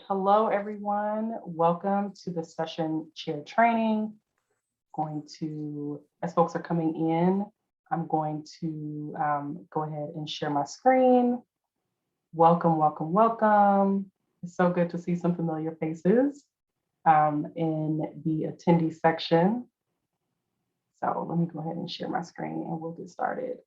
Hello, everyone. Welcome to the session chair training. As folks are coming in, I'm going to go ahead and share my screen. Welcome, welcome, welcome. It's so good to see some familiar faces in the attendee section. So let me go ahead and share my screen and we'll get started.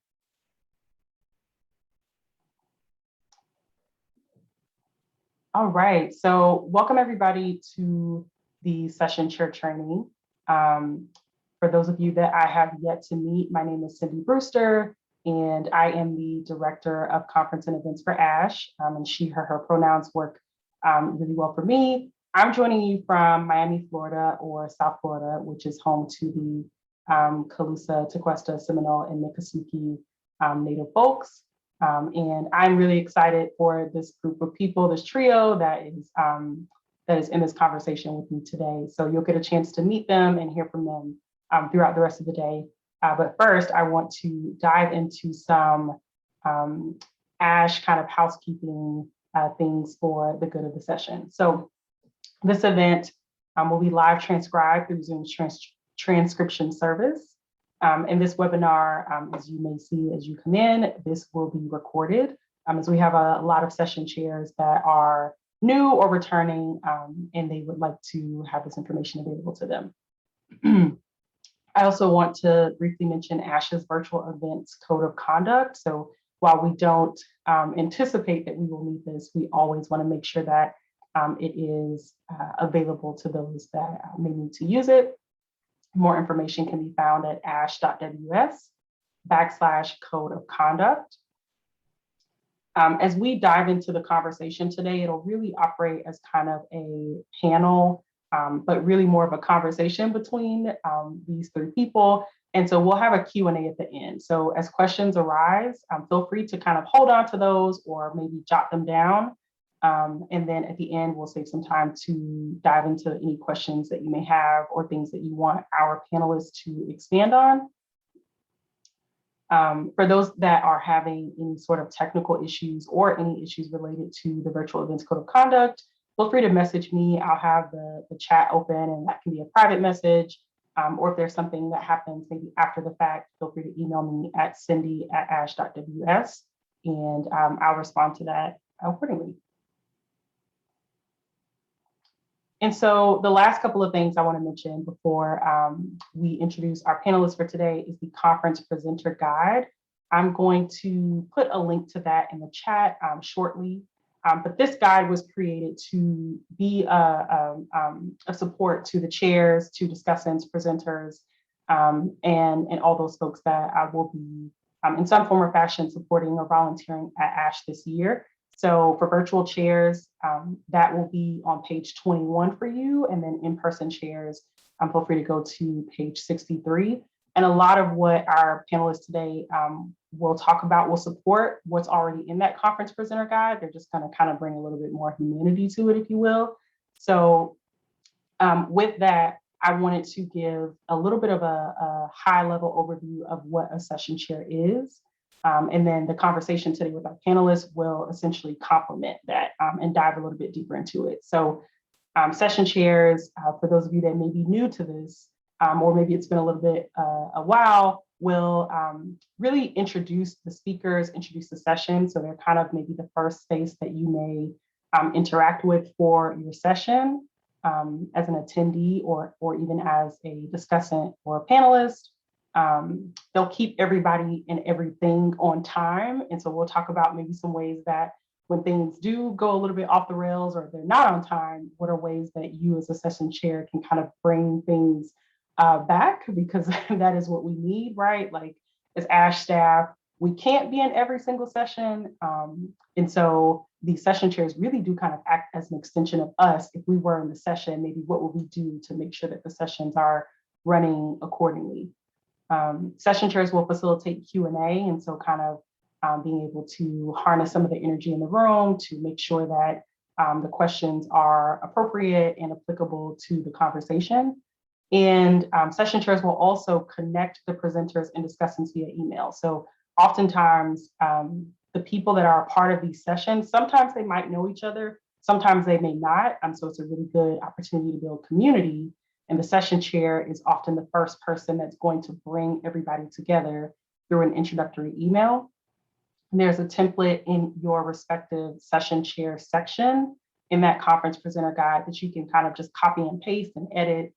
All right, so welcome everybody to the session chair training. For those of you that I have yet to meet, my name is Cindy Brewster, and I am the Director of Conference and Events for ASHE, and she, her pronouns work really well for me. I'm joining you from Miami, Florida, or South Florida, which is home to the Calusa, Tequesta, Seminole, and Miccosukee Native folks. And I'm really excited for this group of people, this trio that is in this conversation with me today. So you'll get a chance to meet them and hear from them throughout the rest of the day. But first, I want to dive into some ASHE kind of housekeeping things for the good of the session. So this event will be live transcribed through Zoom's transcription service. And this webinar, as you may see as you come in, this will be recorded, as we have a lot of session chairs that are new or returning, and they would like to have this information available to them. I also want to briefly mention ASHE's virtual events code of conduct. So while we don't anticipate that we will need this, we always want to make sure that it is available to those that may need to use it. More information can be found at ashe.ws/code of conduct. As we dive into the conversation today, it'll really operate as kind of a panel, but really more of a conversation between these three people. And so we'll have a Q&A at the end. So as questions arise, feel free to kind of hold on to those or maybe jot them down. And then at the end, we'll save some time to dive into any questions that you may have or things that you want our panelists to expand on. For those that are having any sort of technical issues or any issues related to the virtual events code of conduct, feel free to message me. I'll have the chat open, and that can be a private message. Or if there's something that happens maybe after the fact, feel free to email me at cindy@ashe.ws, and I'll respond to that accordingly. And so the last couple of things I want to mention before we introduce our panelists for today is the conference presenter guide. I'm going to put a link to that in the chat shortly. But this guide was created to be a support to the chairs, to discussants, presenters, and all those folks that I will be in some form or fashion supporting or volunteering at ASHE this year. So for virtual chairs, that will be on page 21 for you, and then in-person chairs, feel free to go to page 63. And a lot of what our panelists today will talk about will support what's already in that conference presenter guide. They're just gonna kind of bring a little bit more humanity to it, if you will. So with that, I wanted to give a little bit of a high-level overview of what a session chair is. And then the conversation today with our panelists will essentially complement that and dive a little bit deeper into it. So session chairs, for those of you that may be new to this, or maybe it's been a little bit a while, will really introduce the speakers, introduce the session. So they're kind of maybe the first face that you may interact with for your session as an attendee or even as a discussant or a panelist. They'll keep everybody and everything on time. And so we'll talk about maybe some ways that when things do go a little bit off the rails or they're not on time, what are ways that you as a session chair can kind of bring things back, because that is what we need, right? Like as ASHE staff, we can't be in every single session. And so the session chairs really do kind of act as an extension of us. If we were in the session, maybe what would we do to make sure that the sessions are running accordingly? Session chairs will facilitate Q&A, and so kind of being able to harness some of the energy in the room to make sure that the questions are appropriate and applicable to the conversation. And session chairs will also connect the presenters and discussants via email. So oftentimes the people that are a part of these sessions, sometimes they might know each other, Sometimes they may not, so it's a really good opportunity to build community. And the session chair is often the first person that's going to bring everybody together through an introductory email. And there's a template in your respective session chair section in that conference presenter guide that you can kind of just copy and paste and edit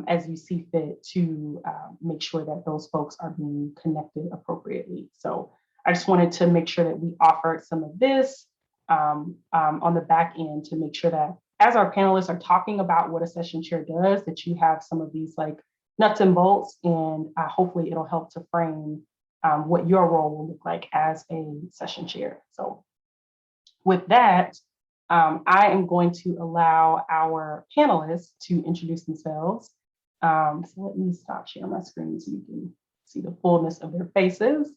as you see fit to make sure that those folks are being connected appropriately. So I just wanted to make sure that we offered some of this on the back end to make sure that as our panelists are talking about what a session chair does, that you have some of these like nuts and bolts, and hopefully it'll help to frame what your role will look like as a session chair. So with that, I am going to allow our panelists to introduce themselves. So let me stop sharing my screen so you can see the fullness of their faces.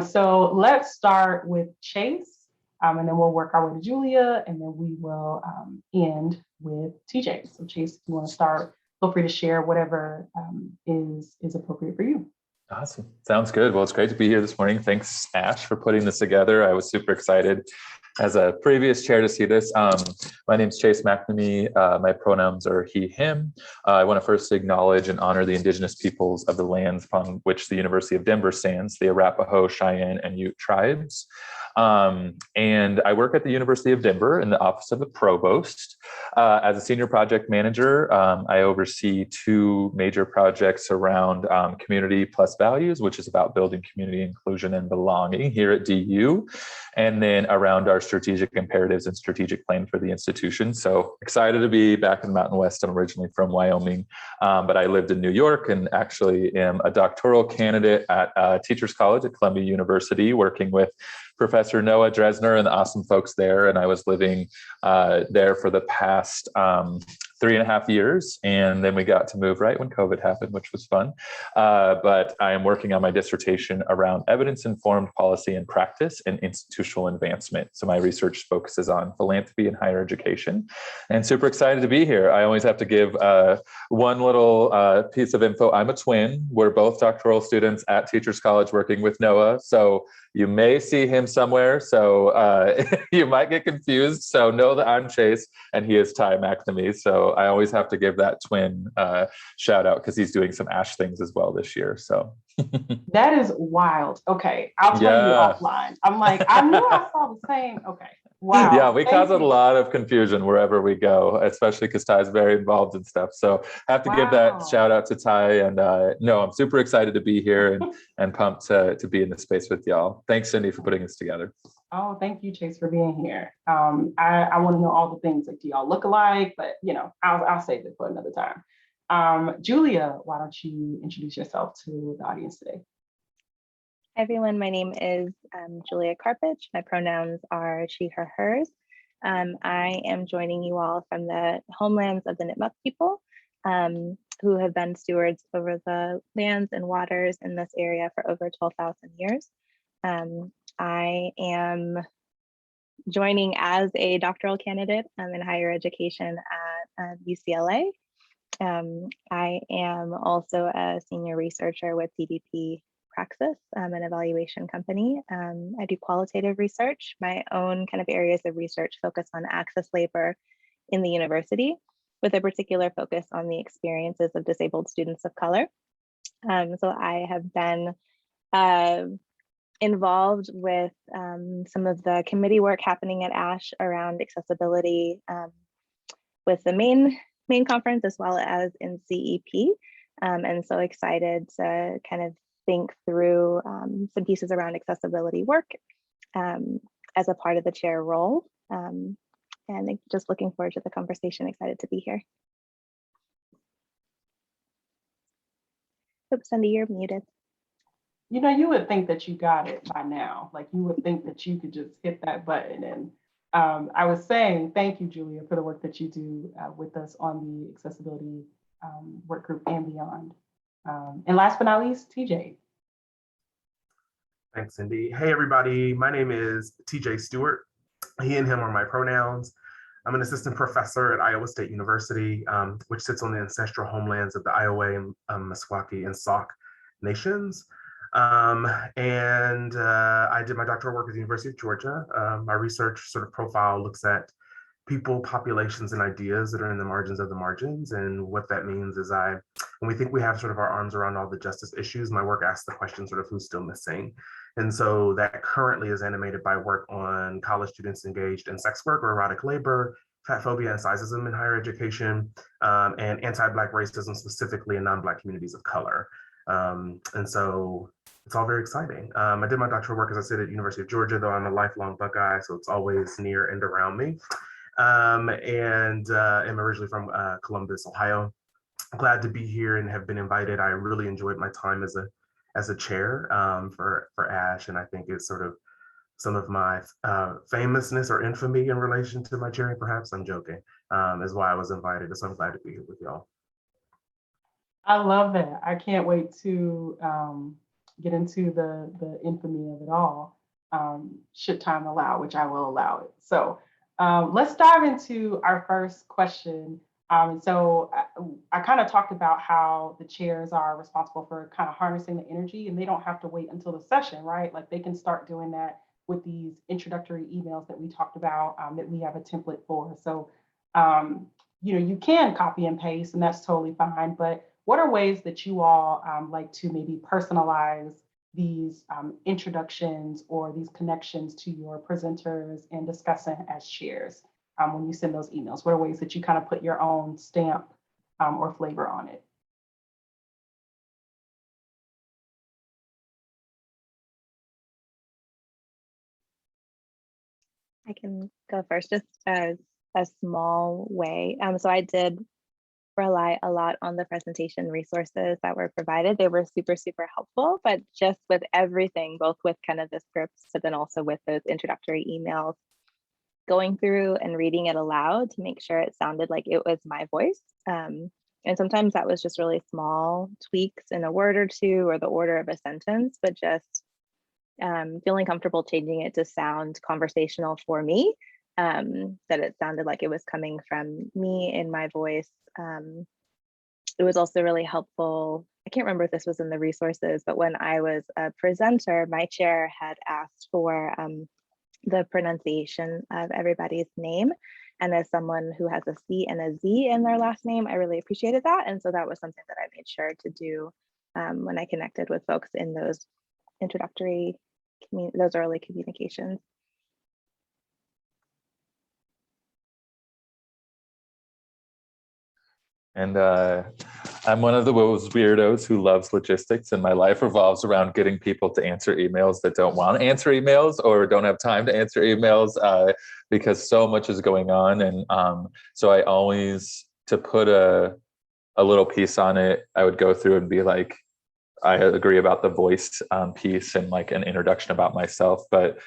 So let's start with Chase, and then we'll work our way to Julia, and then we will end with TJ. So Chase, if you want to start, feel free to share whatever is appropriate for you. Awesome. Sounds good. Well, it's great to be here this morning. Thanks, Ash, for putting this together. I was super excited as a previous chair to see this. My name is Chase McNamee. My pronouns are he, him. I want to first acknowledge and honor the indigenous peoples of the lands upon which the University of Denver stands, the Arapaho, Cheyenne, and Ute tribes. And I work at the University of Denver in the Office of the Provost. As a senior project manager, I oversee two major projects around community plus values, which is about building community inclusion and belonging here at DU, and then around our strategic imperatives and strategic plan for the institution. So excited to be back in the Mountain West. I'm originally from Wyoming, but I lived in New York and actually am a doctoral candidate at Teachers College at Columbia University, working with Professor Noah Dresner and the awesome folks there. And I was living there for the past 3.5 years. And then we got to move right when COVID happened, which was fun. But I am working on my dissertation around evidence-informed policy and practice and institutional advancement. So my research focuses on philanthropy and higher education, and super excited to be here. I always have to give one little piece of info. I'm a twin. We're both doctoral students at Teachers College working with Noah. So you may see him somewhere. So you might get confused. So know that I'm Chase and he is Ty McNamee. So I always have to give that twin shout out because he's doing some ASHE things as well this year. So that is wild. Okay, I'll tell you offline. I'm like, I knew I saw the same. Okay, wow. Yeah, we cause a lot of confusion wherever we go, especially because Ty is very involved in stuff. So I have to give that shout out to Ty. And no, I'm super excited to be here and pumped to be in this space with y'all. Thanks, Cindy, for putting this together. Oh, thank you, Chase, for being here. I want to know all the things. Like, do y'all look alike? But I'll save it for another time. Julia, why don't you introduce yourself to the audience today? Hi, everyone. My name is Julia Karpicz. My pronouns are she, her, hers. I am joining you all from the homelands of the Nipmuc people, who have been stewards over the lands and waters in this area for over 12,000 years. I am joining as a doctoral candidate in higher education at UCLA. I am also a senior researcher with CDP Praxis, an evaluation company. I do qualitative research. My own kind of areas of research focus on access labor in the university, with a particular focus on the experiences of disabled students of color. So I have been involved with some of the committee work happening at ASHE around accessibility with the main conference as well as in CEP. And so excited to kind of think through some pieces around accessibility work as a part of the chair role. And just looking forward to the conversation, excited to be here. Oops, Cindy, you're muted. You would think that you got it by now. Like, you would think that you could just hit that button. And I was saying, thank you, Julia, for the work that you do with us on the accessibility work group and beyond. And last but not least, TJ. Thanks, Cindy. Hey, everybody. My name is TJ Stewart. He and him are my pronouns. I'm an assistant professor at Iowa State University, which sits on the ancestral homelands of the Iowa and Meskwaki and Sauk nations. I did my doctoral work at the University of Georgia. My research sort of profile looks at people, populations, and ideas that are in the margins of the margins. And what that means is when we think we have sort of our arms around all the justice issues, my work asks the question sort of who's still missing. And so that currently is animated by work on college students engaged in sex work or erotic labor, fat phobia and sizeism in higher education, and anti-Black racism, specifically in non-Black communities of color. And so it's all very exciting. I did my doctoral work, as I said, at University of Georgia, though I'm a lifelong Buckeye, so it's always near and around me. And I'm originally from Columbus, Ohio. Glad to be here and have been invited. I really enjoyed my time as a chair for ASHE, and I think it's sort of some of my famousness or infamy in relation to my chairing. Perhaps I'm joking, is why I was invited. So I'm glad to be here with y'all. I love that. I can't wait to get into the infamy of it all, should time allow, which I will allow it. So let's dive into our first question. So I kind of talked about how the chairs are responsible for kind of harnessing the energy, and they don't have to wait until the session, right? Like they can start doing that with these introductory emails that we talked about, that we have a template for. So, you can copy and paste, and that's totally fine. But what are ways that you all like to maybe personalize these introductions or these connections to your presenters and discussant as chairs when you send those emails? What are ways that you kind of put your own stamp or flavor on it? I can go first, just as a small way. So I did rely a lot on the presentation resources that were provided. They were super, super helpful, but just with everything, both with kind of the scripts, but then also with those introductory emails, going through and reading it aloud to make sure it sounded like it was my voice. And sometimes that was just really small tweaks in a word or two or the order of a sentence, but just feeling comfortable changing it to sound conversational for me, that it sounded like it was coming from me in my voice. It was also really helpful. I can't remember if this was in the resources, but when I was a presenter, my chair had asked for the pronunciation of everybody's name. And as someone who has a C and a Z in their last name, I really appreciated that. And so that was something that I made sure to do when I connected with folks in those introductory, those early communications. And I'm one of those weirdos who loves logistics, and my life revolves around getting people to answer emails that don't want to answer emails or don't have time to answer emails because so much is going on. And so I always, to put a little piece on it, I would go through and be like, I agree about the voice piece and like an introduction about myself, but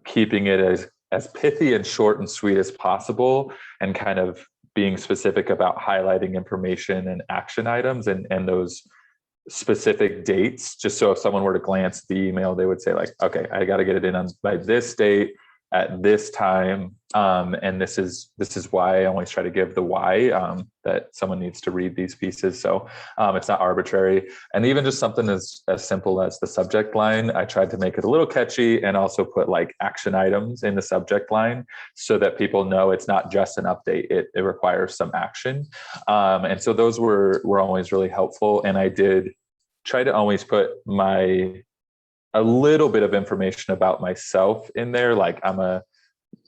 keeping it as pithy and short and sweet as possible, and kind of being specific about highlighting information and action items and those specific dates, just so if someone were to glance at the email, they would say like, okay, I got to get it in by this date at this time. And this is why I always try to give the why, that someone needs to read these pieces. So it's not arbitrary. And even just something as simple as the subject line, I tried to make it a little catchy and also put like action items in the subject line so that people know it's not just an update, it requires some action. And so those were always really helpful. And I did try to always put a little bit of information about myself in there. Like I'm a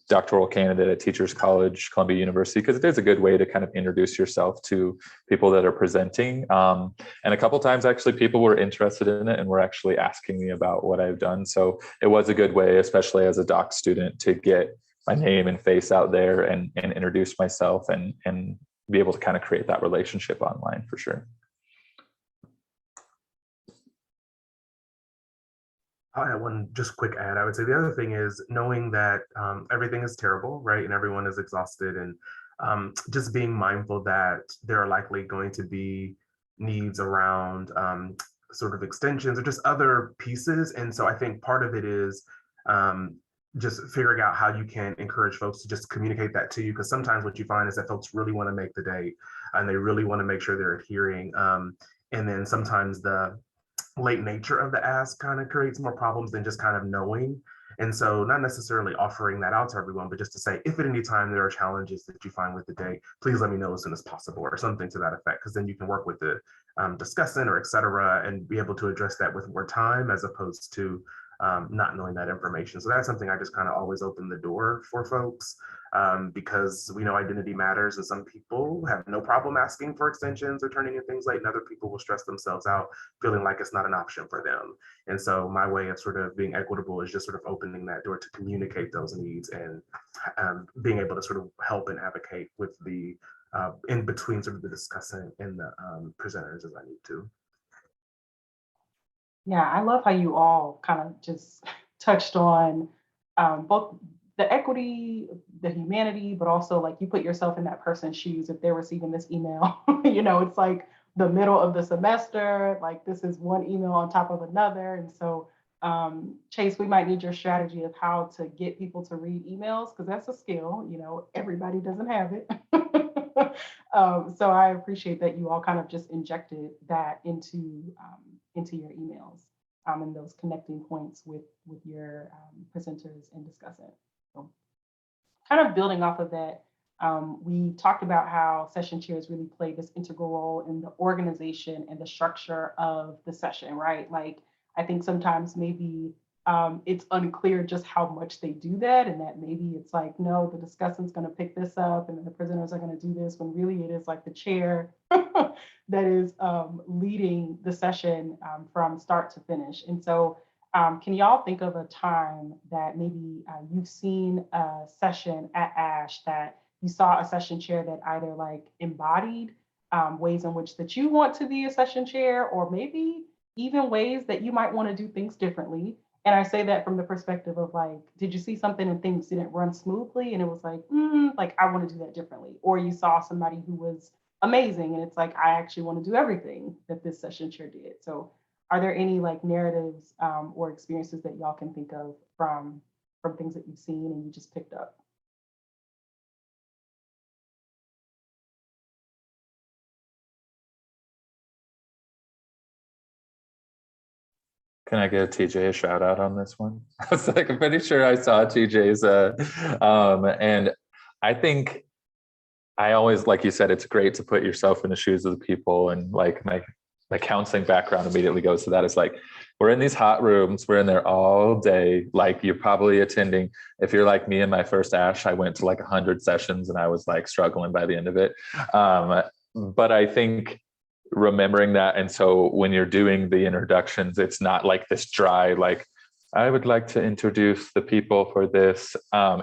doctoral candidate at Teachers College, Columbia University, because it is a good way to kind of introduce yourself to people that are presenting. And a couple times actually people were interested in it and were actually asking me about what I've done. So it was a good way, especially as a doc student, to get my name and face out there and introduce myself and be able to kind of create that relationship online for sure. I'll add one just quick add. I would say the other thing is knowing that everything is terrible, right? And everyone is exhausted, and just being mindful that there are likely going to be needs around sort of extensions or just other pieces. And so I think part of it is just figuring out how you can encourage folks to just communicate that to you, because sometimes what you find is that folks really want to make the date and they really want to make sure they're adhering. And then sometimes the late nature of the ask kind of creates more problems than just kind of knowing. And so not necessarily offering that out to everyone, but just to say, if at any time there are challenges that you find with the day, please let me know as soon as possible, or something to that effect, because then you can work with the discussant or et cetera, and be able to address that with more time as opposed to not knowing that information. So that's something I just kind of always open the door for folks, because we know identity matters, and some people have no problem asking for extensions or turning in things late, and other people will stress themselves out feeling like it's not an option for them. And so my way of sort of being equitable is just sort of opening that door to communicate those needs, and being able to sort of help and advocate with the in between sort of the discussant and the presenters as I need to. Yeah, I love how you all kind of just touched on both the equity, the humanity, but also like you put yourself in that person's shoes if they're receiving this email. You know, it's like the middle of the semester, like this is one email on top of another. And so, Chase, we might need your strategy of how to get people to read emails, because that's a skill, you know, everybody doesn't have it. So I appreciate that you all kind of just injected that into your emails, and those connecting points with your presenters and discussant. So kind of building off of that, we talked about how session chairs really play this integral role in the organization and the structure of the session, right? Like, I think sometimes maybe it's unclear just how much they do that, and that maybe it's like, no, the discussant's going to pick this up and then the presenters are going to do this, when really it is like the chair that is leading the session from start to finish. And so can y'all think of a time that maybe you've seen a session at ASHE that you saw a session chair that either like embodied ways in which that you want to be a session chair, or maybe even ways that you might want to do things differently? And I say that from the perspective of like, did you see something and things didn't run smoothly and it was like I want to do that differently? Or you saw somebody who was amazing and it's like, I actually want to do everything that this session chair did. So are there any like narratives or experiences that y'all can think of from things that you've seen and you just picked up? Can I give TJ a shout out on this one? I was like, I'm pretty sure I saw TJ's, and I think I always, like you said, it's great to put yourself in the shoes of the people, and like my counseling background immediately goes to that. It's like, we're in these hot rooms, we're in there all day, like you're probably attending. If you're like me in my first ASHE, I went to like 100 sessions and I was like struggling by the end of it. But I think remembering that, and so when you're doing the introductions, it's not like this dry, like, I would like to introduce the people for this.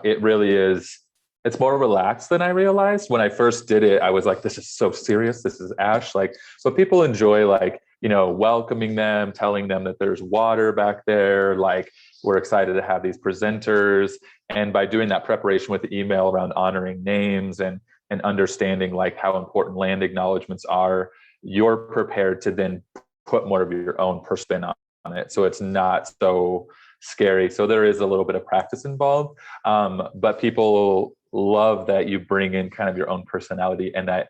It really is, it's more relaxed than I realized. When I first did it, I was like, this is so serious, this is ASHE. Like, but people enjoy, like, you know, welcoming them, telling them that there's water back there, like, we're excited to have these presenters. And by doing that preparation with the email around honoring names and understanding like how important land acknowledgements are, you're prepared to then put more of your own spin on it. So it's not so scary. So there is a little bit of practice involved, but people love that you bring in kind of your own personality, and that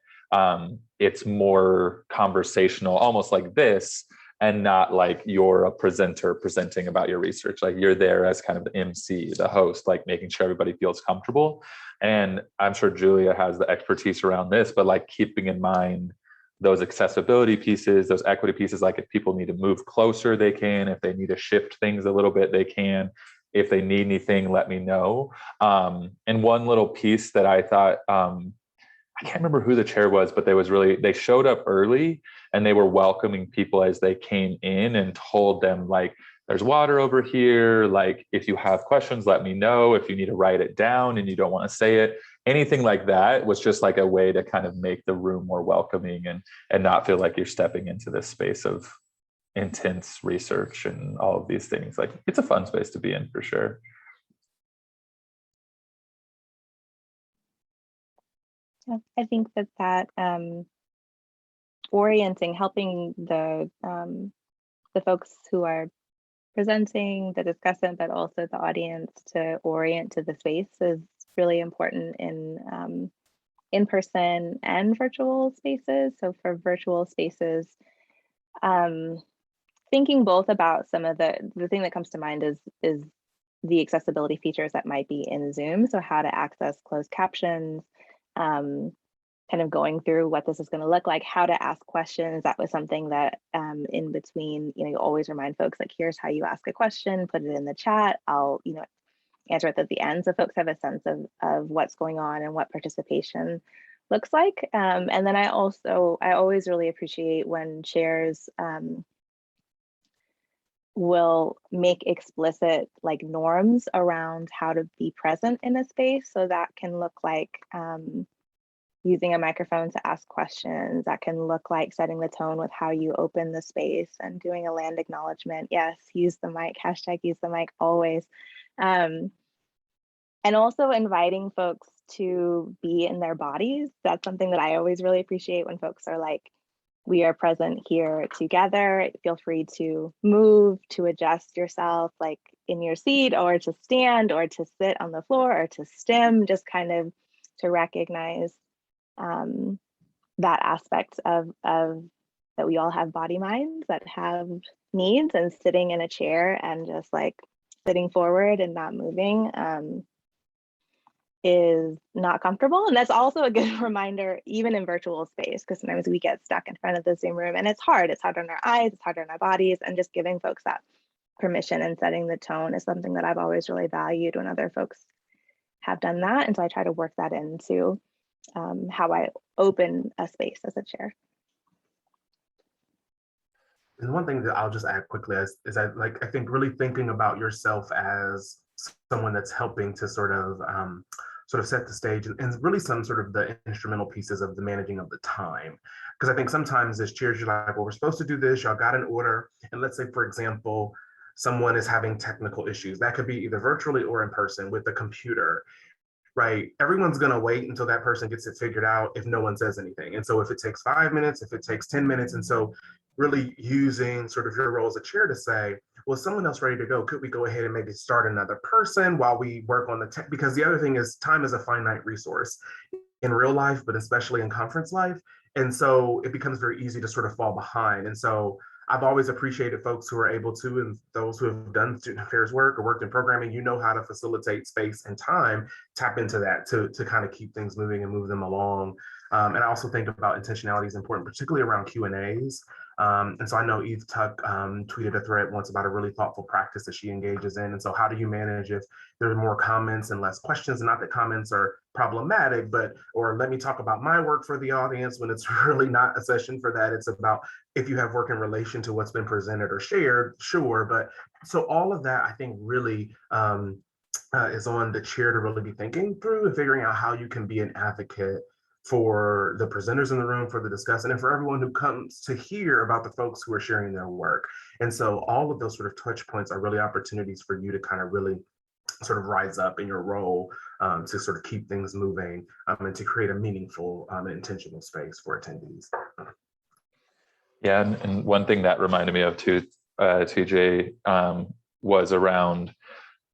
it's more conversational, almost like this, and not like you're a presenter presenting about your research. Like, you're there as kind of the MC, the host, like making sure everybody feels comfortable. And I'm sure Julia has the expertise around this, but like keeping in mind those accessibility pieces, those equity pieces, like if people need to move closer, they can. If they need to shift things a little bit, they can. If they need anything, let me know. And one little piece that I thought, I can't remember who the chair was, but they showed up early and they were welcoming people as they came in and told them, like, there's water over here. Like, if you have questions, let me know. If you need to write it down and you don't want to say it, anything like that was just like a way to kind of make the room more welcoming and not feel like you're stepping into this space of intense research and all of these things. Like, it's a fun space to be in for sure. I think that orienting, helping the folks who are presenting, the discussant, but also the audience to orient to the space is really important in in-person and virtual spaces. So for virtual spaces, thinking both about some of the thing that comes to mind is the accessibility features that might be in Zoom. So how to access closed captions, kind of going through what this is going to look like, how to ask questions. That was something that in between, you always remind folks, like, here's how you ask a question, put it in the chat. I'll, answer it at the end, so folks have a sense of what's going on and what participation looks like. And then I always really appreciate when chairs will make explicit like norms around how to be present in a space. So that can look like using a microphone to ask questions. That can look like setting the tone with how you open the space and doing a land acknowledgement. Yes, use the mic, hashtag use the mic always. And also inviting folks to be in their bodies. That's something that I always really appreciate when folks are like, we are present here together. Feel free to move, to adjust yourself like in your seat, or to stand, or to sit on the floor, or to stim, just kind of to recognize that aspect of that we all have body minds that have needs, and sitting in a chair and just like sitting forward and not moving is not comfortable. And that's also a good reminder, even in virtual space, because sometimes we get stuck in front of the Zoom room and it's hard. It's hard on our eyes, it's hard on our bodies, and just giving folks that permission and setting the tone is something that I've always really valued when other folks have done that. And so I try to work that into how I open a space as a chair. And one thing that I'll just add quickly is I think really thinking about yourself as someone that's helping to sort of set the stage, and really some sort of the instrumental pieces of the managing of the time. Because I think sometimes as chairs, you're like, well, we're supposed to do this, y'all got an order. And let's say, for example, someone is having technical issues. That could be either virtually or in person with the computer, right? Everyone's gonna wait until that person gets it figured out if no one says anything. And so if it takes 5 minutes, if it takes 10 minutes, and so really using sort of your role as a chair to say, well, is someone else ready to go? Could we go ahead and maybe start another person while we work on the tech? Because the other thing is time is a finite resource in real life, but especially in conference life. And so it becomes very easy to sort of fall behind. And so I've always appreciated folks who are able to, and those who have done student affairs work or worked in programming, how to facilitate space and time, tap into that to kind of keep things moving and move them along. And I also think about intentionality is important, particularly around Q&As. And so I know Eve Tuck tweeted a thread once about a really thoughtful practice that she engages in. And so how do you manage if there are more comments and less questions? And not that comments are problematic, or let me talk about my work for the audience, when it's really not a session for that. It's about if you have work in relation to what's been presented or shared, sure. But so all of that, I think, really is on the chair to really be thinking through and figuring out how you can be an advocate for the presenters in the room, for the discussant, and for everyone who comes to hear about the folks who are sharing their work. And so all of those sort of touch points are really opportunities for you to kind of really sort of rise up in your role to sort of keep things moving and to create a meaningful and intentional space for attendees. Yeah, and one thing that reminded me of too, TJ, was around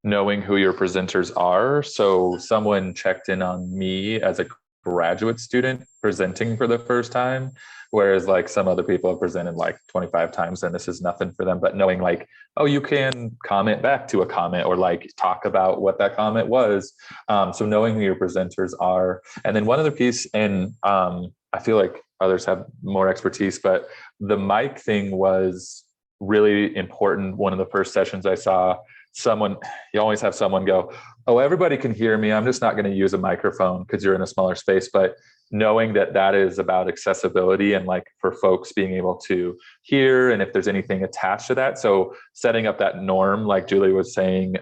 knowing who your presenters are. So someone checked in on me as a graduate student presenting for the first time, whereas like some other people have presented like 25 times and this is nothing for them. But knowing like, oh, you can comment back to a comment or like talk about what that comment was. So knowing who your presenters are. And then one other piece, and I feel like others have more expertise, but the mic thing was really important. One of the first sessions I saw, you always have someone go, oh, everybody can hear me, I'm just not going to use a microphone because you're in a smaller space. But knowing that that is about accessibility and like for folks being able to hear, and if there's anything attached to that. So setting up that norm, like Julie was saying,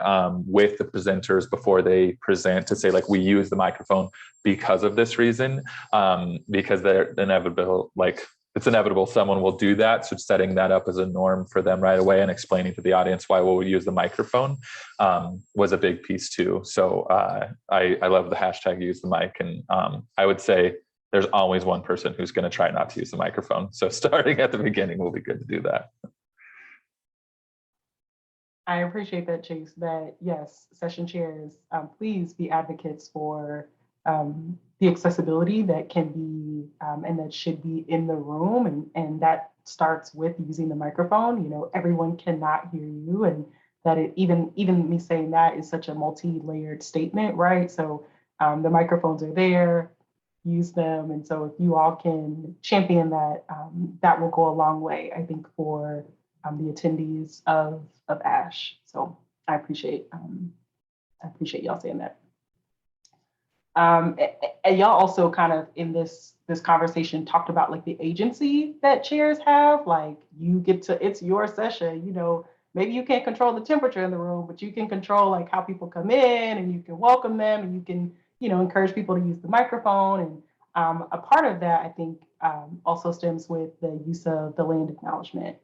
with the presenters before they present, to say like, we use the microphone because of this reason, because they're inevitable, like it's inevitable someone will do that. So setting that up as a norm for them right away and explaining to the audience why we'll use the microphone was a big piece too. So I love the hashtag use the mic. And I would say there's always one person who's going to try not to use the microphone. So starting at the beginning will be good to do that. I appreciate that, Chase, that yes, session chairs, please be advocates for the accessibility that can be and that should be in the room. And that starts with using the microphone. Everyone cannot hear you, and that it even me saying that is such a multi-layered statement, right? So the microphones are there, use them. And so if you all can champion that, that will go a long way, I think, for the attendees of ASHE. So I appreciate y'all saying that. And y'all also kind of in this conversation talked about like the agency that chairs have, like you get to, it's your session, you know, maybe you can't control the temperature in the room, but you can control like how people come in, and you can welcome them, and you can, you know, encourage people to use the microphone. And a part of that, I think, also stems with the use of the land acknowledgement.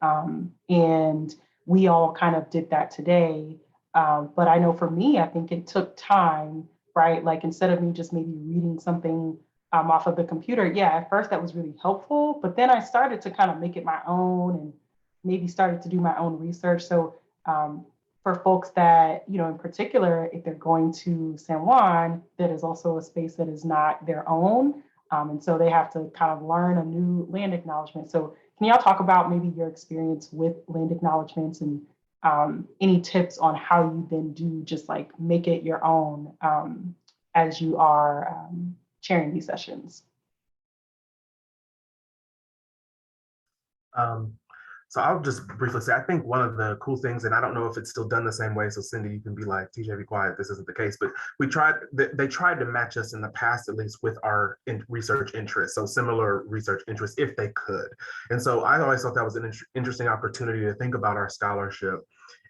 And we all kind of did that today. But I know for me, I think it took time, right? Like instead of me just maybe reading something off of the computer, yeah, at first that was really helpful, but then I started to kind of make it my own and maybe started to do my own research. So for folks that, you know, in particular, if they're going to San Juan, that is also a space that is not their own. And so they have to kind of learn a new land acknowledgement. So can y'all talk about maybe your experience with land acknowledgements and any tips on how you then do just like make it your own as you are chairing these sessions? So I'll just briefly say, I think one of the cool things, and I don't know if it's still done the same way, so Cindy, you can be like, TJ, be quiet, this isn't the case, but they tried to match us in the past, at least with our research interests, so similar research interests if they could. And so I always thought that was an interesting opportunity to think about our scholarship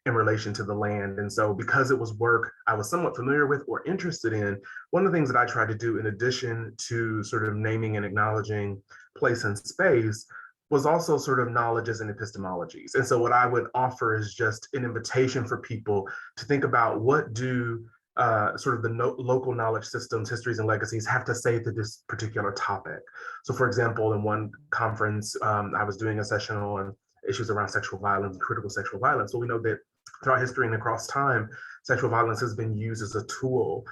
in relation to the land. And so because it was work I was somewhat familiar with or interested in, one of the things that I tried to do in addition to sort of naming and acknowledging place and space was also sort of knowledges and epistemologies. And so what I would offer is just an invitation for people to think about what do sort of the local knowledge systems, histories, and legacies have to say to this particular topic. So for example, in one conference, I was doing a session on issues around sexual violence, critical sexual violence. So we know that throughout history and across time, sexual violence has been used as a tool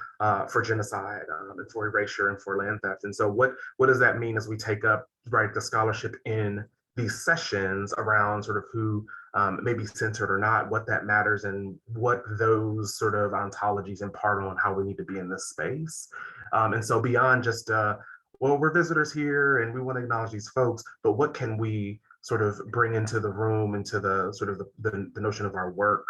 for genocide and for erasure and for land theft. And so what does that mean as we take up, right, the scholarship in these sessions around sort of who may be censored or not, what that matters, and what those sort of ontologies impart on how we need to be in this space. And so beyond just, well, we're visitors here and we want to acknowledge these folks, but what can we sort of bring into the room, into the sort of the notion of our work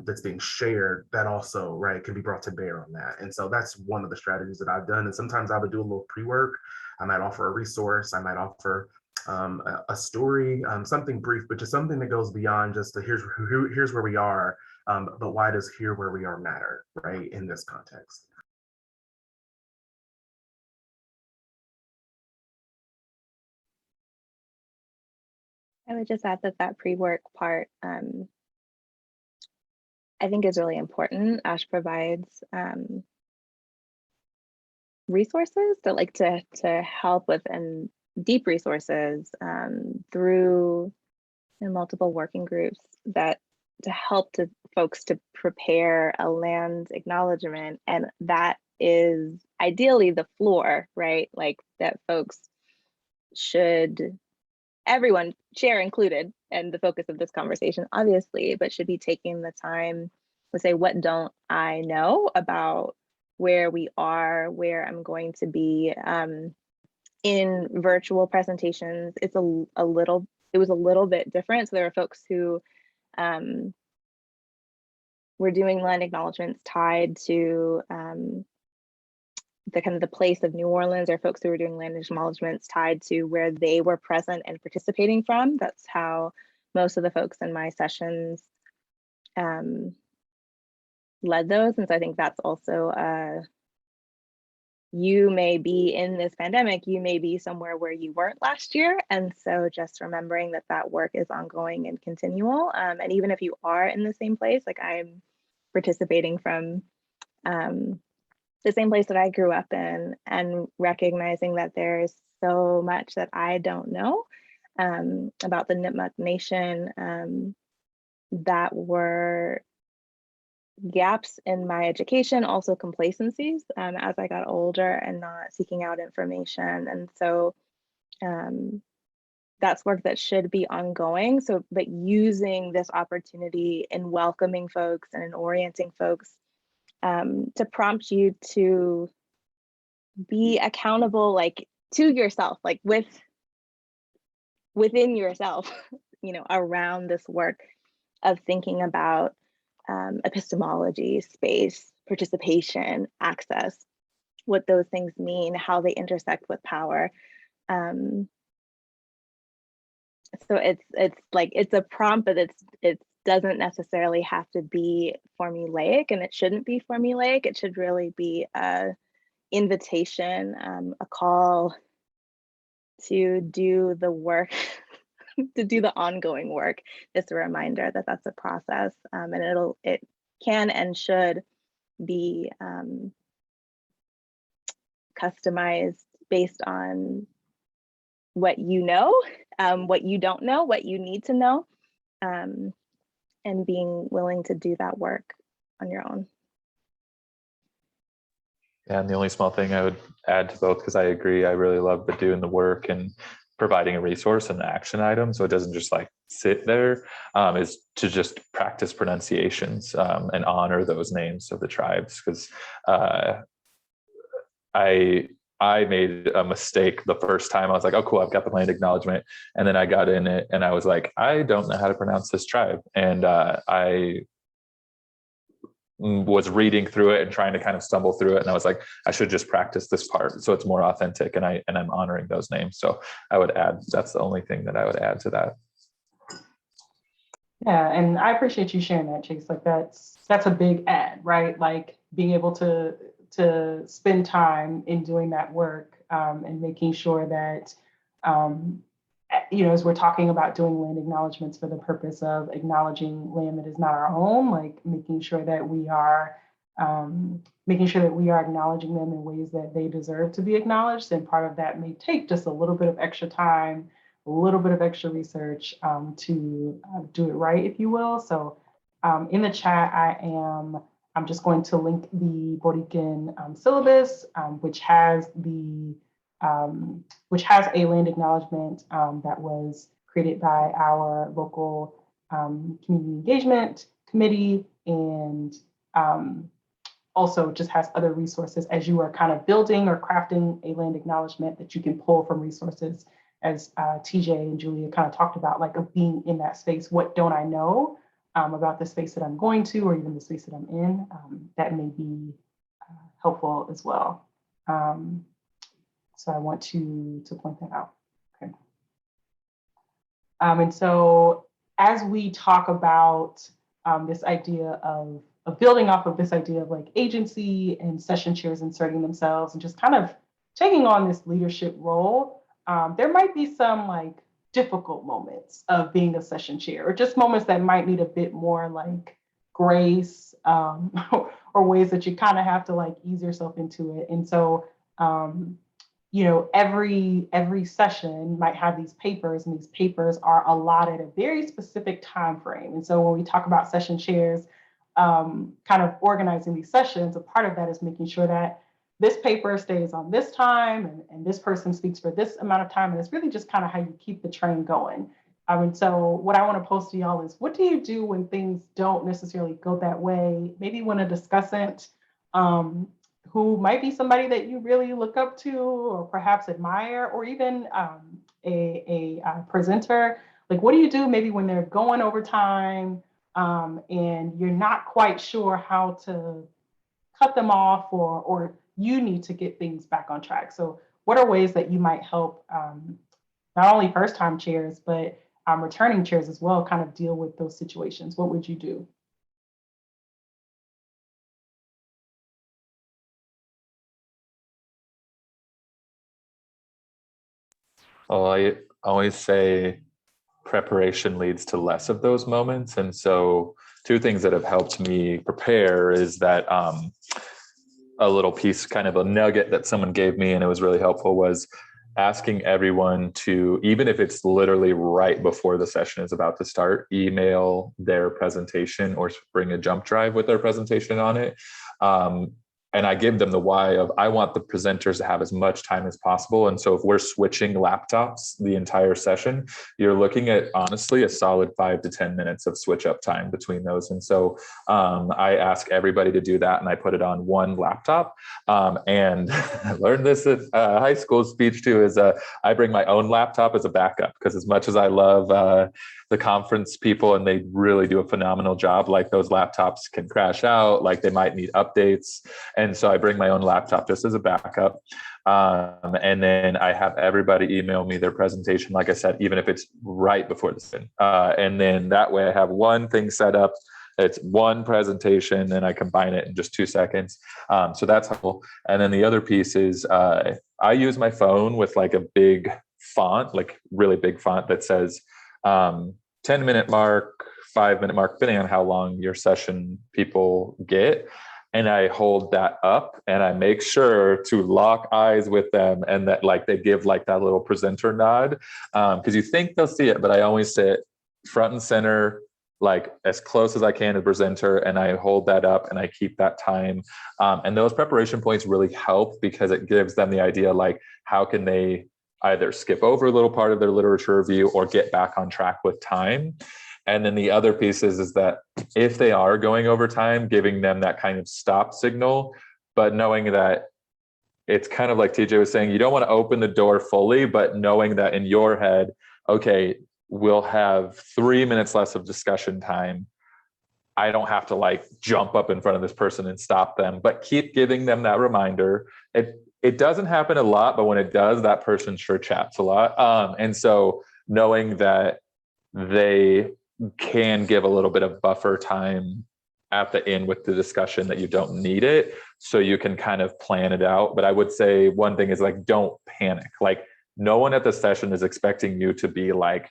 that's being shared that also, right, can be brought to bear on that. And so that's one of the strategies that I've done. And sometimes I would do a little pre-work. I might offer a resource. I might offer a story, something brief, but just something that goes beyond just the here's where we are, but why does here where we are matter, right, in this context. I would just add that pre-work part, I think is really important. ASHE provides resources to help with, and deep resources through multiple working groups that to help to folks to prepare a land acknowledgement. And that is ideally the floor, right? Like that folks should, everyone, chair included, and the focus of this conversation, obviously, but should be taking the time to say, what don't I know about where we are, where I'm going to be in virtual presentations. It was a little bit different. So there are folks who were doing land acknowledgements tied to the kind of the place of New Orleans, or folks who were doing land acknowledgements tied to where they were present and participating from. That's how most of the folks in my sessions led those. And so I think that's also, you may be in this pandemic, you may be somewhere where you weren't last year. And so just remembering that that work is ongoing and continual. And even if you are in the same place, like I'm participating from the same place that I grew up in, and recognizing that there's so much that I don't know about the Nipmuc Nation that were gaps in my education, also complacencies as I got older and not seeking out information. And so that's work that should be ongoing. So, but using this opportunity in welcoming folks and in orienting folks to prompt you to be accountable, like to yourself, like within yourself, you know, around this work of thinking about epistemology, space, participation, access, what those things mean, how they intersect with power. So it's like, it's a prompt, but it doesn't necessarily have to be formulaic, and it shouldn't be formulaic. It should really be a invitation, a call to do the work, to do the ongoing work. Just a reminder that that's a process, and it can and should be customized based on what you know, what you don't know, what you need to know, and being willing to do that work on your own. Yeah, and the only small thing I would add to both, because I agree, I really love the doing the work and providing a resource and an action item, so it doesn't just like sit there, is to just practice pronunciations and honor those names of the tribes. Because I made a mistake the first time. I was like, oh, cool, I've got the land acknowledgement. And then I got in it and I was like, I don't know how to pronounce this tribe. And I was reading through it and trying to kind of stumble through it. And I was like, I should just practice this part so it's more authentic, and I'm honoring those names. So I would add, that's the only thing that I would add to that. Yeah, and I appreciate you sharing that, Chase. Like that's a big add, right? Like being able to spend time in doing that work, and making sure that, you know, as we're talking about doing land acknowledgements for the purpose of acknowledging land that is not our own, like making sure that we are acknowledging them in ways that they deserve to be acknowledged. And part of that may take just a little bit of extra time, a little bit of extra research to do it right, if you will. So in the chat, I'm just going to link the Borican syllabus, which has a land acknowledgement that was created by our local community engagement committee, and also just has other resources as you are kind of building or crafting a land acknowledgement that you can pull from resources, as TJ and Julia kind of talked about, like of being in that space. What don't I know about the space that I'm going to, or even the space that I'm in, that may be helpful as well. So I want to point that out. Okay. And so as we talk about this idea of building off of this idea of like agency and session chairs inserting themselves and just kind of taking on this leadership role, there might be some like difficult moments of being a session chair, or just moments that might need a bit more like grace, or ways that you kind of have to like ease yourself into it. And so, you know, every session might have these papers, and these papers are allotted a very specific time frame. And so when we talk about session chairs, kind of organizing these sessions, a part of that is making sure that this paper stays on this time, and this person speaks for this amount of time. And it's really just kind of how you keep the train going. And so what I want to pose to y'all is, what do you do when things don't necessarily go that way? Maybe when a discussant, who might be somebody that you really look up to or perhaps admire, or even a presenter, like what do you do maybe when they're going over time, and you're not quite sure how to cut them off, or you need to get things back on track? So what are ways that you might help not only first-time chairs, but returning chairs as well, kind of deal with those situations? What would you do? Well, I always say preparation leads to less of those moments. And so two things that have helped me prepare is that a little piece, kind of a nugget that someone gave me, and it was really helpful, was asking everyone to, even if it's literally right before the session is about to start, email their presentation or bring a jump drive with their presentation on it. and I give them the why of I want the presenters to have as much time as possible. And so if we're switching laptops the entire session, you're looking at honestly a solid 5 to 10 minutes of switch up time between those. And so I ask everybody to do that, and I put it on one laptop. And I learned this at high school speech too, is I bring my own laptop as a backup, because as much as I love the conference people, and they really do a phenomenal job, like those laptops can crash out, like they might need updates. And so I bring my own laptop just as a backup. And then I have everybody email me their presentation, like I said, even if it's right before the spin. And then that way I have one thing set up. It's one presentation, and I combine it in just 2 seconds. So that's helpful. And then the other piece is I use my phone with like a big font, like really big font that says 10-minute mark, 5-minute mark, depending on how long your session people get. And I hold that up, and I make sure to lock eyes with them, and that like they give like that little presenter nod, because you think they'll see it, but I always sit front and center, like as close as I can to the presenter, and I hold that up and I keep that time. And those preparation points really help, because it gives them the idea, like how can they either skip over a little part of their literature review or get back on track with time. And then the other piece is that if they are going over time, giving them that kind of stop signal, but knowing that it's kind of like TJ was saying, you don't want to open the door fully, but knowing that in your head, okay, we'll have 3 minutes less of discussion time. I don't have to like jump up in front of this person and stop them, but keep giving them that reminder. It doesn't happen a lot, but when it does, that person sure chats a lot. And so knowing that they can give a little bit of buffer time at the end with the discussion, that you don't need it, so you can kind of plan it out. But I would say one thing is like, don't panic. Like no one at the session is expecting you to be like,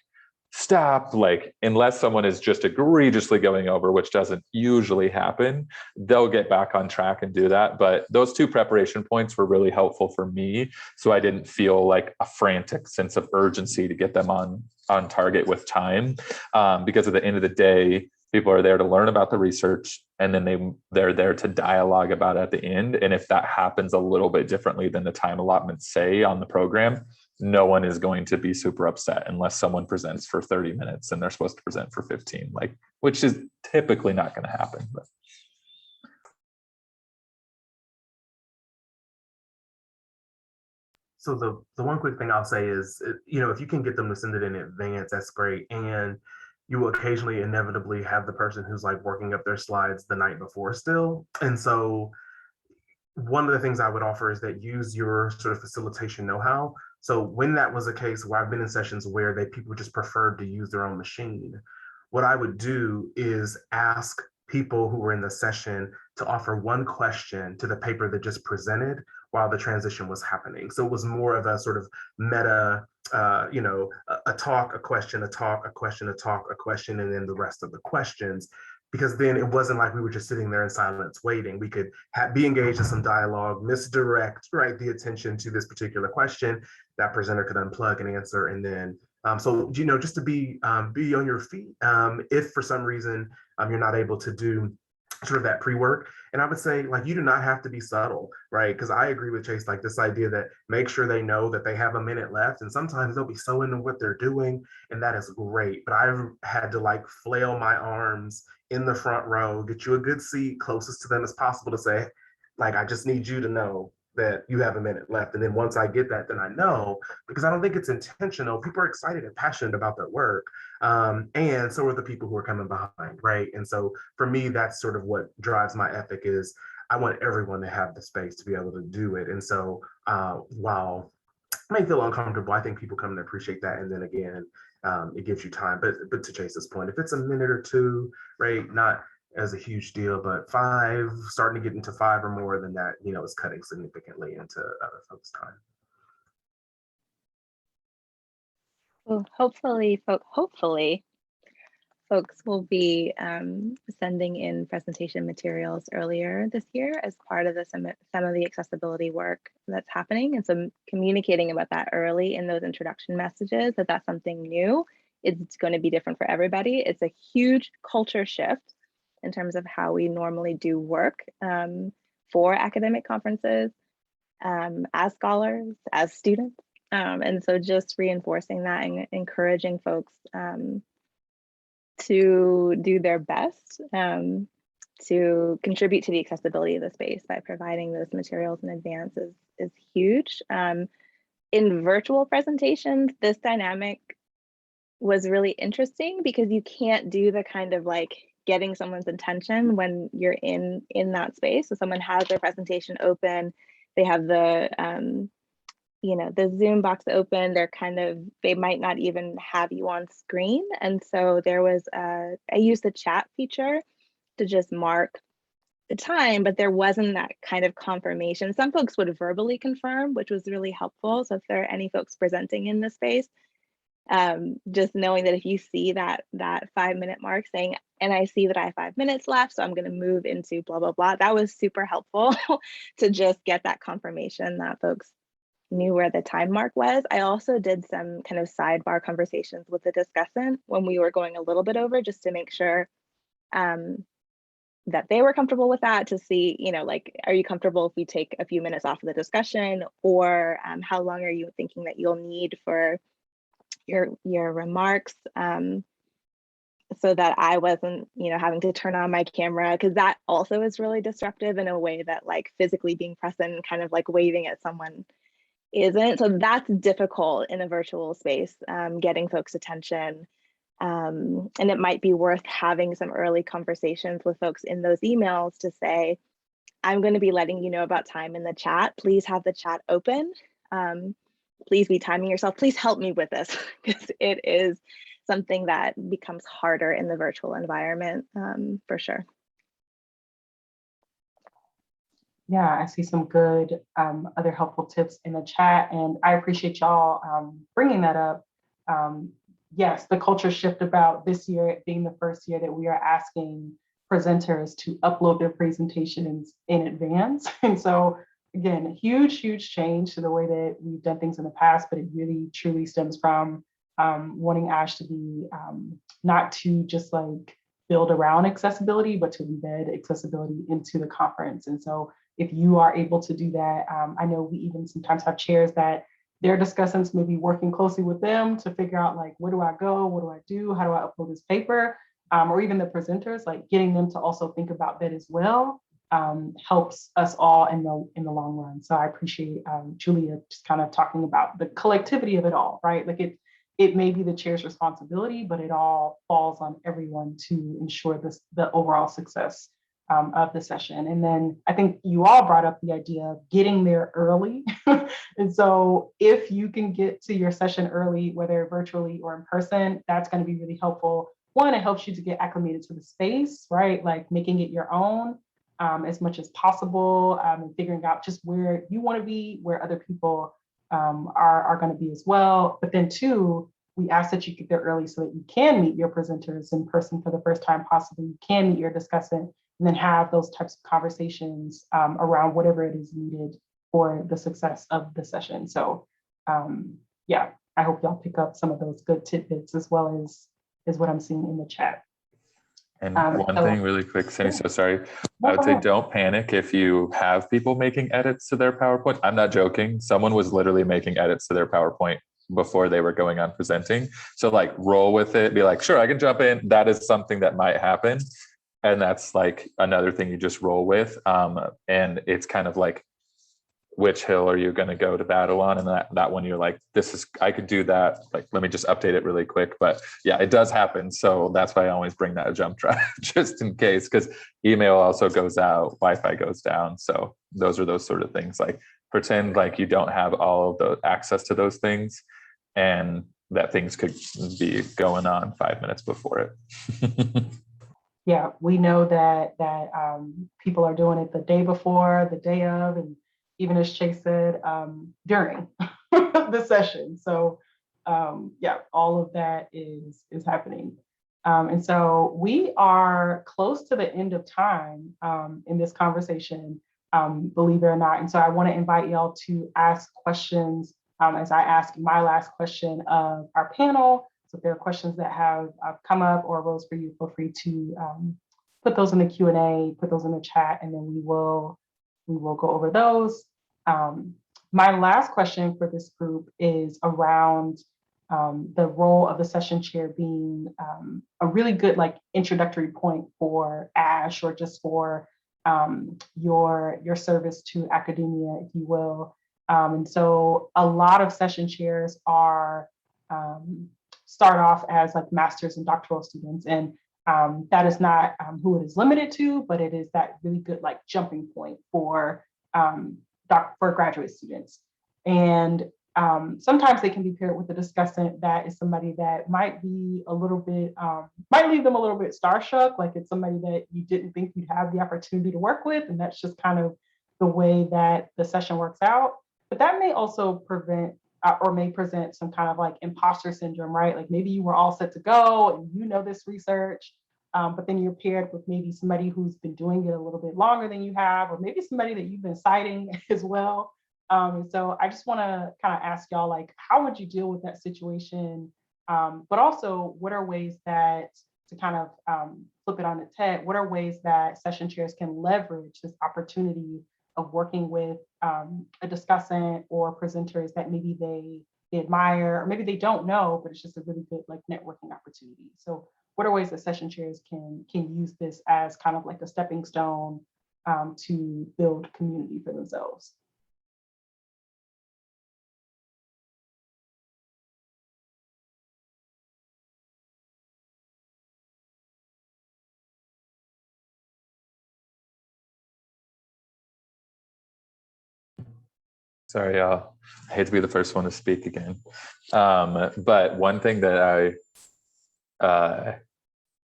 stop, like unless someone is just egregiously going over, which doesn't usually happen, they'll get back on track and do that. But those 2 preparation points were really helpful for me, so I didn't feel like a frantic sense of urgency to get them on target with time, because at the end of the day, people are there to learn about the research, and then they're there to dialogue about it at the end. And if that happens a little bit differently than the time allotments say on the program, no one is going to be super upset unless someone presents for 30 minutes and they're supposed to present for 15, like, which is typically not going to happen. But. So the one quick thing I'll say is, if you can get them to send it in advance, that's great. And you will occasionally inevitably have the person who's like working up their slides the night before still. And so one of the things I would offer is that use your sort of facilitation know-how. So when that was a case where I've been in sessions where people just preferred to use their own machine, what I would do is ask people who were in the session to offer one question to the paper that just presented while the transition was happening. So it was more of a sort of meta, a talk, a question, a talk, a question, a talk, a question, and then the rest of the questions. Because then it wasn't like we were just sitting there in silence waiting. We could be engaged in some dialogue, misdirect, right, the attention to this particular question. That presenter could unplug and answer, and then just to be on your feet. If for some reason you're not able to do sort of that pre-work. And I would say, like, you do not have to be subtle, right? Because I agree with Chase, like this idea that make sure they know that they have a minute left. And sometimes they'll be so into what they're doing, and that is great. But I've had to like flail my arms in the front row, get you a good seat closest to them as possible to say, like, I just need you to know that you have a minute left. And then once I get that, then I know, because I don't think it's intentional. People are excited and passionate about their work. And so are the people who are coming behind, right? And so for me, that's sort of what drives my ethic is I want everyone to have the space to be able to do it. And so while I may feel uncomfortable, I think people come to appreciate that. And then again, it gives you time. But to Chase's point, if it's a minute or two, right, not as a huge deal, but 5, starting to get into 5 or more than that, is cutting significantly into other folks' time. Well, hopefully folks will be sending in presentation materials earlier this year as part of some of the accessibility work that's happening. And so communicating about that early in those introduction messages, that's something new. It's going to be different for everybody. It's a huge culture shift in terms of how we normally do work. for academic conferences, as scholars, as students. And so just reinforcing that and encouraging folks to do their best to contribute to the accessibility of the space by providing those materials in advance is huge. In virtual presentations, this dynamic was really interesting because you can't do the kind of like getting someone's attention when you're in that space. So someone has their presentation open, they have the the Zoom box open, they might not even have you on screen. And so there was I used the chat feature to just mark the time, but there wasn't that kind of confirmation. Some folks would verbally confirm, which was really helpful. So if there are any folks presenting in this space, just knowing that if you see that 5-minute mark saying, and I see that I have 5 minutes left, so I'm going to move into blah, blah, blah, that was super helpful to just get that confirmation that folks knew where the time mark was. I also did some kind of sidebar conversations with the discussant when we were going a little bit over, just to make sure that they were comfortable with that, to see, like, are you comfortable if we take a few minutes off of the discussion, or how long are you thinking that you'll need for your remarks, so that I wasn't, having to turn on my camera, because that also is really disruptive in a way that like physically being present and kind of like waving at someone isn't. So that's difficult in a virtual space, getting folks' attention. And it might be worth having some early conversations with folks in those emails to say, I'm going to be letting you know about time in the chat. Please have the chat open. Please be timing yourself. Please help me with this, because it is something that becomes harder in the virtual environment, for sure. Yeah, I see some good other helpful tips in the chat, and I appreciate y'all bringing that up. Yes, the culture shift about this year being the first year that we are asking presenters to upload their presentations in advance. And so again, huge change to the way that we've done things in the past, but it really truly stems from wanting ASHE to be not to just like build around accessibility, but to embed accessibility into the conference. And so if you are able to do that, I know we even sometimes have chairs that their discussants may be working closely with them to figure out like, where do I go? What do I do? How do I upload this paper? Or even the presenters, like getting them to also think about that as well, helps us all in the long run. So I appreciate Julia just kind of talking about the collectivity of it all, right? Like it may be the chair's responsibility, but it all falls on everyone to ensure the overall success of the session. And then I think you all brought up the idea of getting there early. And so if you can get to your session early, whether virtually or in person, that's going to be really helpful. One, it helps you to get acclimated to the space, right? Like making it your own as much as possible, and figuring out just where you want to be, where other people are going to be as well. But then two, we ask that you get there early so that you can meet your presenters in person for the first time possible. You can meet your discussant, and then have those types of conversations around whatever it is needed for the success of the session. So yeah, I hope y'all pick up some of those good tidbits as well as what I'm seeing in the chat. And one thing really quick, Cindy, so sorry. I would say don't panic if you have people making edits to their PowerPoint. I'm not joking. Someone was literally making edits to their PowerPoint before they were going on presenting. So like roll with it, be like, sure, I can jump in. That is something that might happen. And that's like another thing you just roll with. And it's kind of like, which hill are you going to go to battle on? And that one, you're like, I could do that. Like, let me just update it really quick. But yeah, it does happen. So that's why I always bring that jump drive just in case, because email also goes out, Wi-Fi goes down. So those are those sort of things. Like pretend like you don't have all of the access to those things, and that things could be going on 5 minutes before it. Yeah, we know that people are doing it the day before, the day of, and even as Chase said, during the session. So yeah, all of that is happening. And so we are close to the end of time in this conversation, believe it or not. And so I want to invite y'all to ask questions as I ask my last question of our panel. So if there are questions that have come up or arose for you, feel free to put those in the Q&A, put those in the chat, and then we will we will go over those. My last question for this group is around the role of the session chair being a really good like introductory point for ASHE, or just for your service to academia, if you will. And so a lot of session chairs are start off as like master's and doctoral students, and that is not who it is limited to, but it is that really good like jumping point for graduate students. And sometimes they can be paired with a discussant that is somebody that might be a little bit, might leave them a little bit starstruck, like it's somebody that you didn't think you'd have the opportunity to work with, and that's just kind of the way that the session works out. But that may also prevent or may present some kind of like imposter syndrome, right? Like maybe you were all set to go and you know this research, but then you're paired with maybe somebody who's been doing it a little bit longer than you have, or maybe somebody that you've been citing as well. And so I just want to kind of ask y'all, like, how would you deal with that situation? But also, what are ways that, to kind of flip it on its head, what are ways that session chairs can leverage this opportunity of working with a discussant or presenters that maybe they admire, or maybe they don't know, but it's just a really good like networking opportunity. So what are ways that session chairs can use this as kind of like a stepping stone to build community for themselves? Sorry, I hate to be the first one to speak again. But one thing that I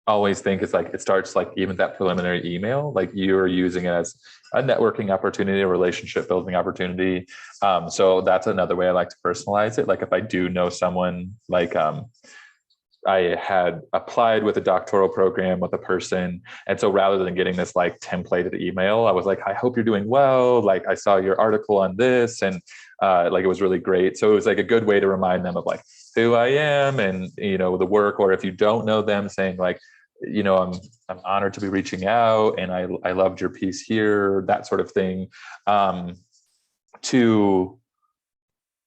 always think is like, it starts like even that preliminary email, like you're using it as a networking opportunity, a relationship building opportunity. So that's another way I like to personalize it. Like if I do know someone, like I had applied with a doctoral program with a person. And so rather than getting this like templated email, I was like, I hope you're doing well. Like I saw your article on this, and like it was really great. So it was like a good way to remind them of like who I am and, you know, the work. Or if you don't know them, saying like, you know, I'm honored to be reaching out, and I loved your piece here, that sort of thing, to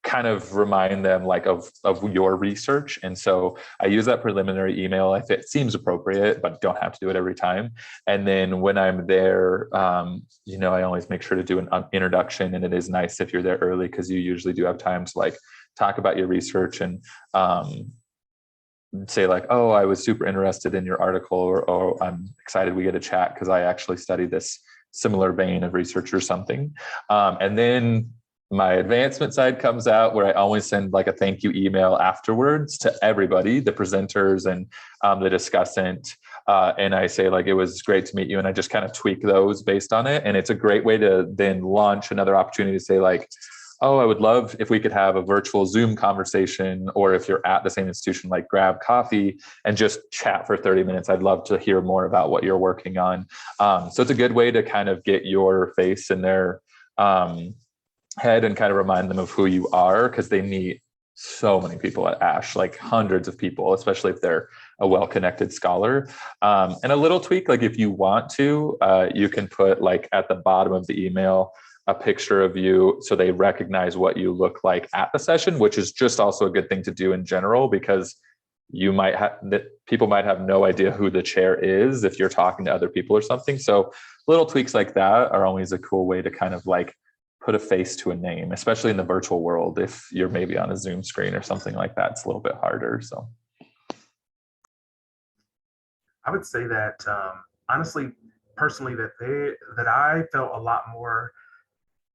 kind of remind them like of your research. And so I use that preliminary email if it seems appropriate, but don't have to do it every time. And then when I'm there, you know, I always make sure to do an introduction, and it is nice if you're there early, because you usually do have time to like talk about your research and say like, oh, I was super interested in your article, or I'm excited we get a chat because I actually studied this similar vein of research or something. And then my advancement side comes out, where I always send like a thank you email afterwards to everybody, the presenters and the discussant. And I say like, it was great to meet you. And I just kind of tweak those based on it. And it's a great way to then launch another opportunity to say like, oh, I would love if we could have a virtual Zoom conversation, or if you're at the same institution, like grab coffee and just chat for 30 minutes. I'd love to hear more about what you're working on. So it's a good way to kind of get your face in their head and kind of remind them of who you are, because they meet so many people at ASHE, like hundreds of people, especially if they're a well-connected scholar. And a little tweak, like if you want to, you can put like at the bottom of the email a picture of you so they recognize what you look like at the session, which is just also a good thing to do in general, because you might have people might have no idea who the chair is if you're talking to other people or something. So little tweaks like that are always a cool way to kind of like put a face to a name, especially in the virtual world. If you're maybe on a Zoom screen or something like that, it's a little bit harder. So I would say that honestly, personally, that I felt a lot more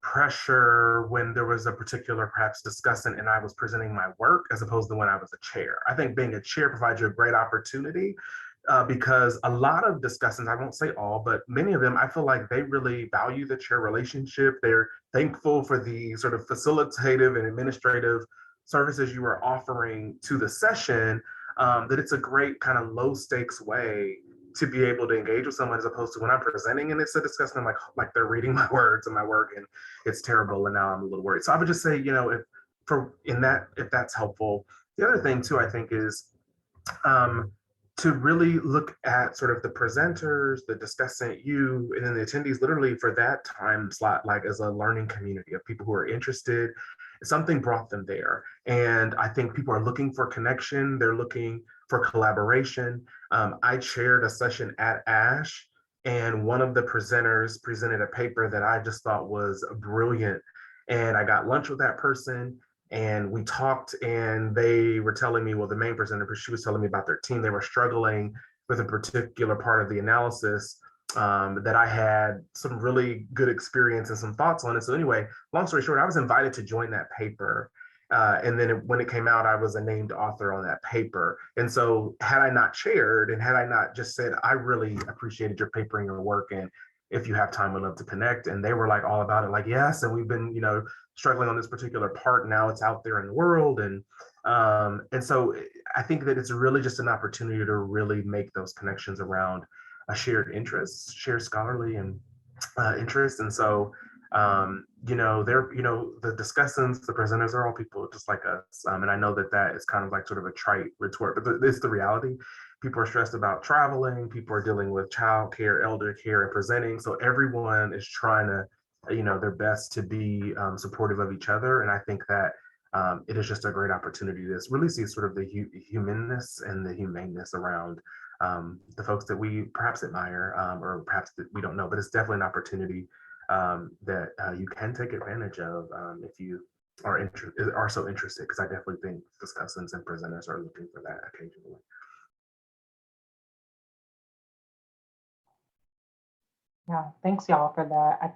pressure when there was a particular perhaps discussant and I was presenting my work, as opposed to when I was a chair. I think being a chair provides you a great opportunity because a lot of discussants, I won't say all, but many of them, I feel like they really value the chair relationship. They're thankful for the sort of facilitative and administrative services you are offering to the session, that it's a great kind of low stakes way to be able to engage with someone, as opposed to when I'm presenting and it's a discussion, I'm like they're reading my words and my work and it's terrible, and now I'm a little worried. So I would just say, you know, if that's helpful. The other thing too, I think, is to really look at sort of the presenters, the discussant, you, and then the attendees literally for that time slot, like as a learning community of people who are interested. Something brought them there. And I think people are looking for connection. They're looking for collaboration. I chaired a session at ASHE, and one of the presenters presented a paper that I just thought was brilliant. And I got lunch with that person, and we talked, and they were telling me, well, the main presenter, she was telling me about their team. They were struggling with a particular part of the analysis that I had some really good experience and some thoughts on it. So anyway, long story short, I was invited to join that paper. And then when it came out, I was a named author on that paper. And so had I not chaired and had I not just said, I really appreciated your paper and your work, and if you have time, we'd love to connect. And they were like all about it, like, yes. And we've been, struggling on this particular part. Now it's out there in the world. And so I think that it's really just an opportunity to really make those connections around a shared interest, shared scholarly and interest. And so, the discussants, the presenters are all people just like us. And I know that that is kind of like sort of a trite retort, but it's the reality. People are stressed about traveling. People are dealing with childcare, elder care, and presenting. So everyone is trying to, their best to be supportive of each other. And I think that it is just a great opportunity to really see sort of the humanness and the humaneness around the folks that we perhaps admire or perhaps that we don't know, but it's definitely an opportunity that you can take advantage of if you are so interested, because I definitely think discussants and presenters are looking for that occasionally. Yeah, thanks y'all for that. I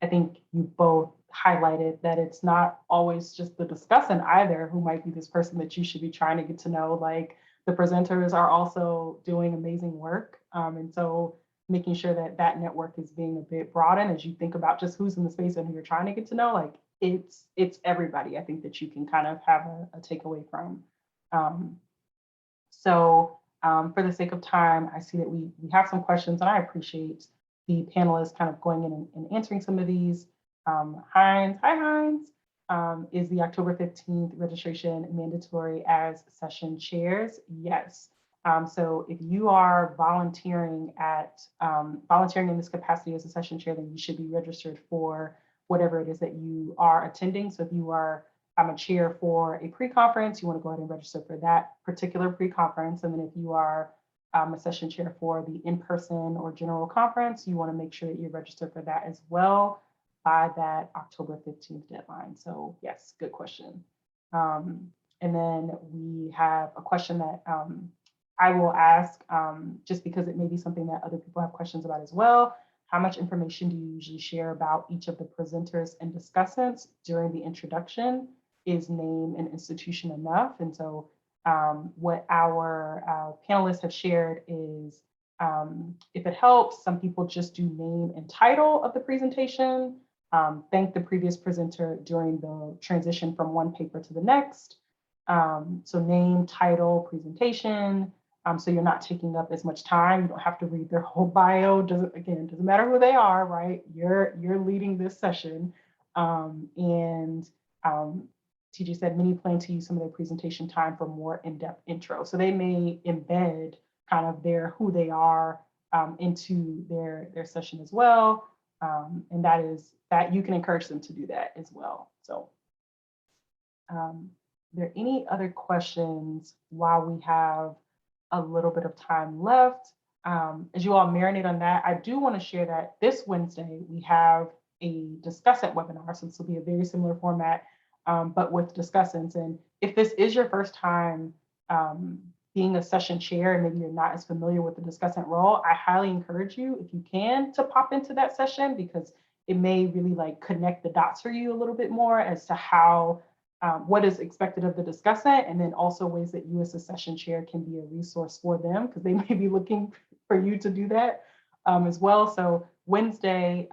think you both highlighted that it's not always just the discussant either who might be this person that you should be trying to get to know. Like, the presenters are also doing amazing work. And so making sure that that network is being a bit broadened as you think about just who's in the space and who you're trying to get to know, like it's everybody, I think, that you can kind of have a takeaway from. For the sake of time, I see that we have some questions, and I appreciate the panelists kind of going in and answering some of these. Hines, hi Hines, is the October 15th registration mandatory as session chairs? Yes. So if you are volunteering in this capacity as a session chair, then you should be registered for whatever it is that you are attending. So if you are a chair for a pre-conference, you want to go ahead and register for that particular pre-conference. And then if you are a session chair for the in-person or general conference, you want to make sure that you're registered for that as well by that October 15th deadline. So yes, good question. And then we have a question that I will ask just because it may be something that other people have questions about as well. How much information do you usually share about each of the presenters and discussants during the introduction? Is name and institution enough? And so what our panelists have shared is, if it helps, some people just do name and title of the presentation, thank the previous presenter during the transition from one paper to the next. So name, title, presentation, so you're not taking up as much time. You don't have to read their whole bio. Doesn't matter who they are, right? You're leading this session. TJ said many plan to use some of their presentation time for more in-depth intro. So they may embed kind of who they are into their session as well. And that you can encourage them to do that as well. So are there any other questions while we have a little bit of time left? As you all marinate on that, I do want to share that this Wednesday we have a discussant webinar. So this will be a very similar format, but with discussants. And if this is your first time being a session chair and maybe you're not as familiar with the discussant role, I highly encourage you, if you can, to pop into that session, because it may really like connect the dots for you a little bit more as to how what is expected of the discussant, and then also ways that you as a session chair can be a resource for them, because they may be looking for you to do that as well. So Wednesday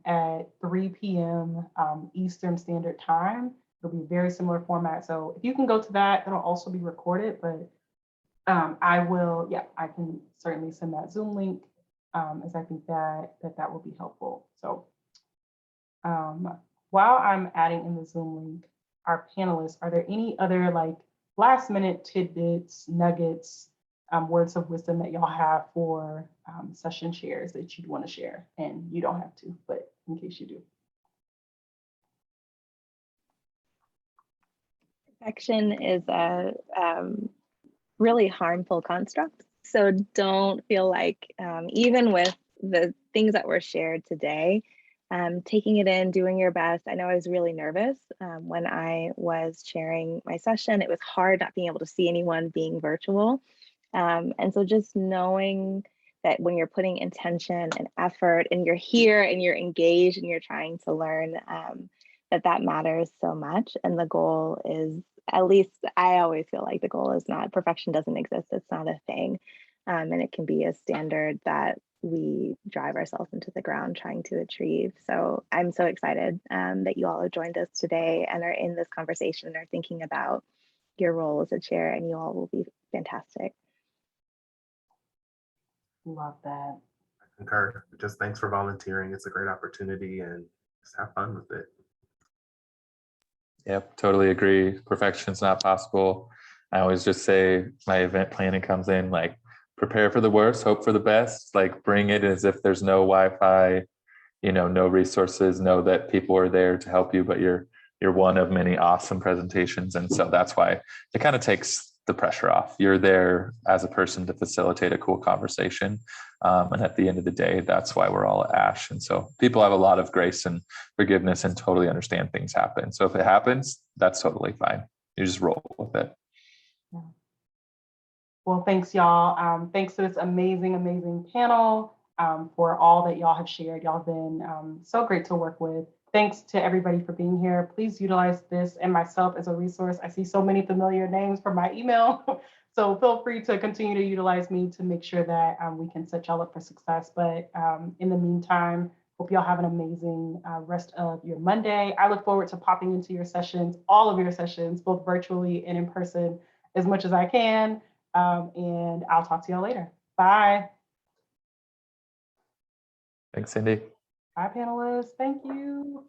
at 3 p.m. Eastern Standard Time, it'll be a very similar format. So if you can go to that, it'll also be recorded, but I can certainly send that Zoom link as I think that will be helpful. So while I'm adding in the Zoom link, our panelists, are there any other like last minute tidbits, nuggets words of wisdom that y'all have for session shares that you'd want to share. And you don't have to, but in case you do. Perfection is a really harmful construct. So don't feel like, even with the things that were shared today, taking it in, doing your best. I know I was really nervous when I was sharing my session. It was hard not being able to see anyone being virtual. And so just knowing that when you're putting intention and effort and you're here and you're engaged and you're trying to learn, that matters so much. And the goal is, at least I always feel like the goal is not, perfection doesn't exist. It's not a thing. And it can be a standard that we drive ourselves into the ground trying to achieve. So I'm so excited that you all have joined us today and are in this conversation and are thinking about your role as a chair, and you all will be fantastic. Love that. I concur. Just thanks for volunteering. It's a great opportunity, and just have fun with it. Yep, totally agree. Perfection's not possible. I always just say my event planning comes in like, prepare for the worst, hope for the best, like bring it as if there's no Wi-Fi, no resources, know that people are there to help you, but you're one of many awesome presentations. And so that's why it kind of takes the pressure off. You're there as a person to facilitate a cool conversation. And at the end of the day, that's why we're all at ASHE. And so people have a lot of grace and forgiveness and totally understand things happen. So if it happens, that's totally fine. You just roll with it. Yeah. Well, thanks, y'all. Thanks to this amazing, amazing panel for all that y'all have shared. Y'all have been so great to work with. Thanks to everybody for being here. Please utilize this and myself as a resource. I see so many familiar names from my email. So feel free to continue to utilize me to make sure that we can set y'all up for success. But in the meantime, hope y'all have an amazing rest of your Monday. I look forward to popping into your sessions, all of your sessions, both virtually and in person, as much as I can. And I'll talk to y'all later. Bye. Thanks, Cindy. Bye, panelists. Thank you.